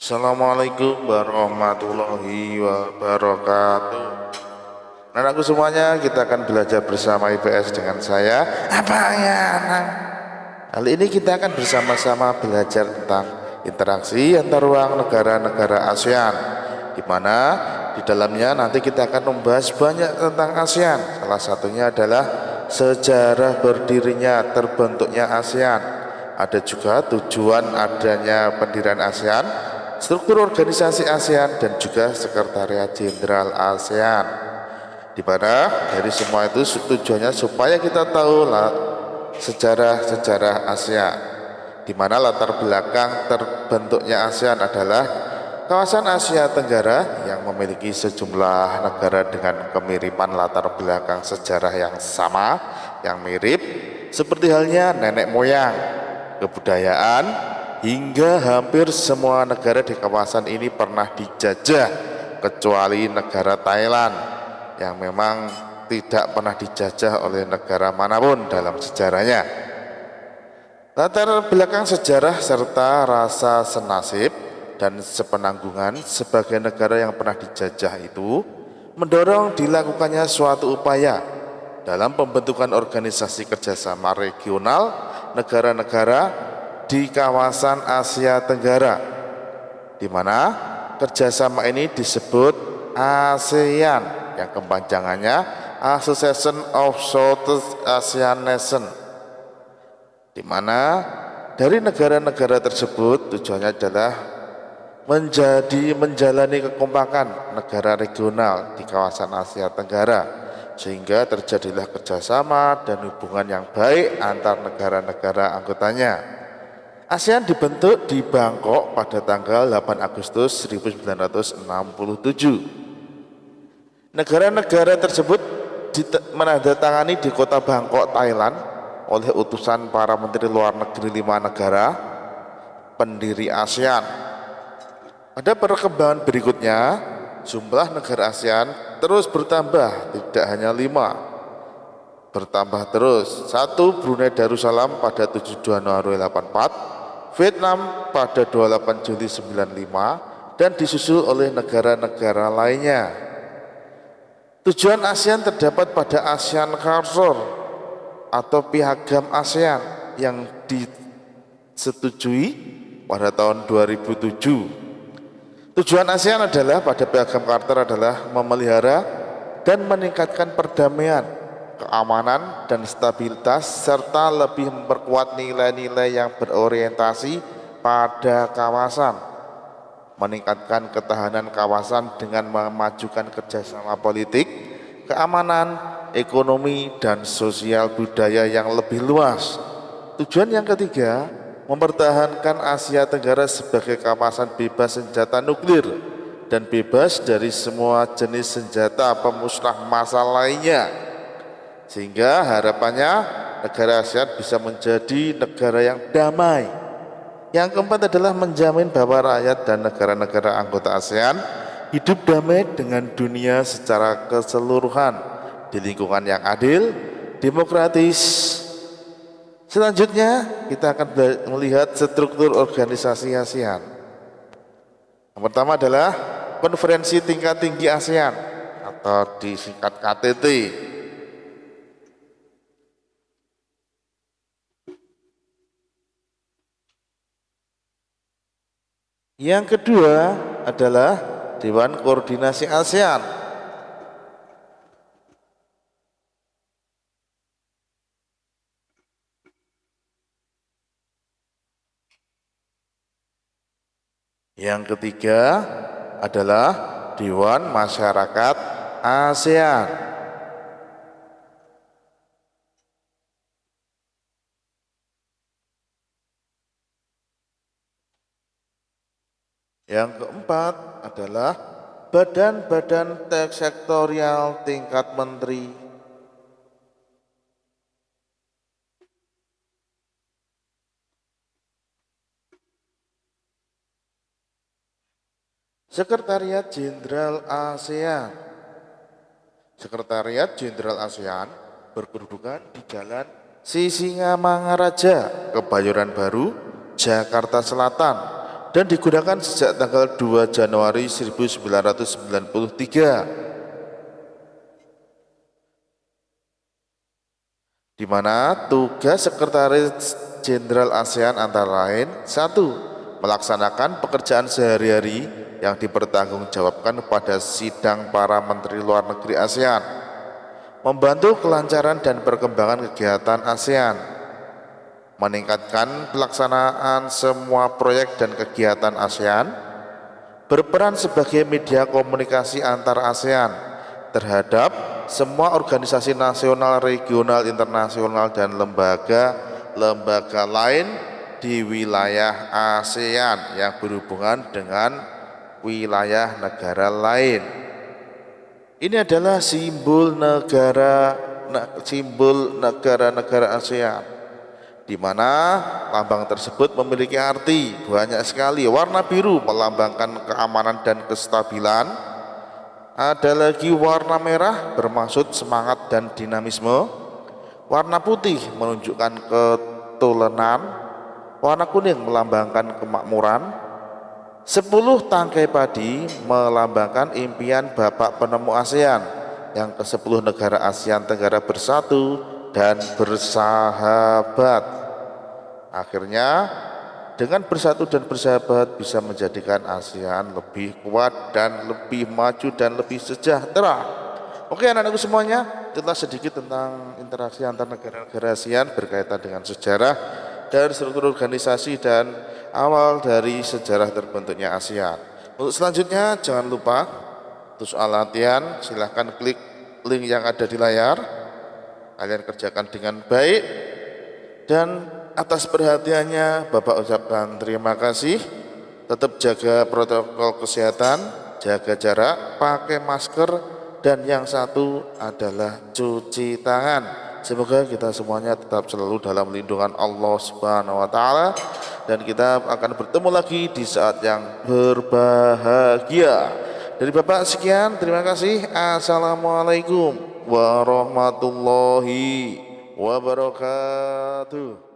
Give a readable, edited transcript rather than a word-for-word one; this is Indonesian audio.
Assalamualaikum warahmatullahi wabarakatuh. Anakku semuanya, kita akan belajar bersama IPS dengan saya. Apa ya, anak? Kali ini kita akan bersama-sama belajar tentang interaksi antar ruang negara-negara ASEAN, di mana di dalamnya nanti kita akan membahas banyak tentang ASEAN. Salah satunya adalah sejarah berdirinya terbentuknya ASEAN. Ada juga tujuan adanya pendirian ASEAN, struktur organisasi ASEAN, dan juga sekretariat jenderal ASEAN, di mana dari semua itu tujuannya supaya kita tahu sejarah ASEAN, di mana latar belakang terbentuknya ASEAN adalah kawasan Asia Tenggara yang memiliki sejumlah negara dengan kemiripan latar belakang sejarah yang sama, yang mirip, seperti halnya nenek moyang, kebudayaan, hingga hampir semua negara di kawasan ini pernah dijajah, kecuali negara Thailand yang memang tidak pernah dijajah oleh negara manapun dalam sejarahnya. Latar belakang sejarah serta rasa senasib dan sepenanggungan sebagai negara yang pernah dijajah itu mendorong dilakukannya suatu upaya dalam pembentukan organisasi kerjasama regional negara-negara di kawasan Asia Tenggara, di mana kerjasama ini disebut ASEAN, yang kepanjangannya Association of Southeast Asian Nations, di mana dari negara-negara tersebut tujuannya adalah menjalani kekompakan negara regional di kawasan Asia Tenggara, sehingga terjadilah kerjasama dan hubungan yang baik antar negara-negara anggotanya. ASEAN dibentuk di Bangkok pada tanggal 8 Agustus 1967. Negara-negara tersebut menandatangani di kota Bangkok, Thailand oleh utusan para menteri luar negeri 5 negara pendiri ASEAN. Pada perkembangan berikutnya, jumlah negara ASEAN terus bertambah, tidak hanya 5, bertambah terus. 1. Brunei Darussalam pada 7 Januari 84, Vietnam pada 28 Juli 95, dan disusul oleh negara-negara lainnya. Tujuan ASEAN terdapat pada ASEAN Charter atau Piagam ASEAN yang disetujui pada tahun 2007. Tujuan ASEAN adalah pada Piagam Charter adalah memelihara dan meningkatkan perdamaian, keamanan, dan stabilitas, serta lebih memperkuat nilai-nilai yang berorientasi pada kawasan, meningkatkan ketahanan kawasan dengan memajukan kerjasama politik, keamanan, ekonomi, dan sosial budaya yang lebih luas. Tujuan yang ketiga, mempertahankan Asia Tenggara sebagai kawasan bebas senjata nuklir dan bebas dari semua jenis senjata pemusnah massal lainnya, sehingga harapannya negara ASEAN bisa menjadi negara yang damai. Yang keempat adalah menjamin bahwa rakyat dan negara-negara anggota ASEAN hidup damai dengan dunia secara keseluruhan di lingkungan yang adil, demokratis. Selanjutnya kita akan melihat struktur organisasi ASEAN. Yang pertama adalah Konferensi Tingkat Tinggi ASEAN atau disingkat KTT. Yang kedua adalah Dewan Koordinasi ASEAN. Yang ketiga adalah Dewan Masyarakat ASEAN. Yang keempat adalah badan-badan sektorial tingkat menteri. Sekretariat Jenderal ASEAN. Sekretariat Jenderal ASEAN berkedudukan di Jalan Sisingamangaraja, Kebayoran Baru, Jakarta Selatan, dan digunakan sejak tanggal 2 Januari 1993, di mana tugas Sekretaris Jenderal ASEAN antara lain: 1. Melaksanakan pekerjaan sehari-hari yang dipertanggungjawabkan pada sidang para Menteri Luar Negeri ASEAN, membantu kelancaran dan perkembangan kegiatan ASEAN, meningkatkan pelaksanaan semua proyek dan kegiatan ASEAN, berperan sebagai media komunikasi antar ASEAN terhadap semua organisasi nasional, regional, internasional, dan lembaga lain di wilayah ASEAN yang berhubungan dengan wilayah negara lain. Ini adalah simbol negara-negara ASEAN, di mana lambang tersebut memiliki arti banyak sekali. Warna biru melambangkan keamanan dan kestabilan. Ada lagi warna merah bermaksud semangat dan dinamisme. Warna putih menunjukkan ketulenan. Warna kuning melambangkan kemakmuran. 10 tangkai padi melambangkan impian Bapak penemu ASEAN yang ke-10 negara ASEAN Tenggara bersatu dan bersahabat. Akhirnya dengan bersatu dan bersahabat bisa menjadikan ASEAN lebih kuat dan lebih maju dan lebih sejahtera. Oke anak-anakku semuanya, itulah sedikit tentang interaksi antar negara-negara ASEAN berkaitan dengan sejarah dan struktur organisasi dan awal dari sejarah terbentuknya ASEAN. Untuk selanjutnya jangan lupa untuk soal latihan silahkan klik link yang ada di layar. Kalian kerjakan dengan baik, dan atas perhatiannya Bapak ucapkan terima kasih. Tetap jaga protokol kesehatan, jaga jarak, pakai masker, dan yang satu adalah cuci tangan. Semoga kita semuanya tetap selalu dalam lindungan Allah Subhanahu wa taala, dan kita akan bertemu lagi di saat yang berbahagia. Dari Bapak sekian, terima kasih. Assalamualaikum warahmatullahi wabarakatuh.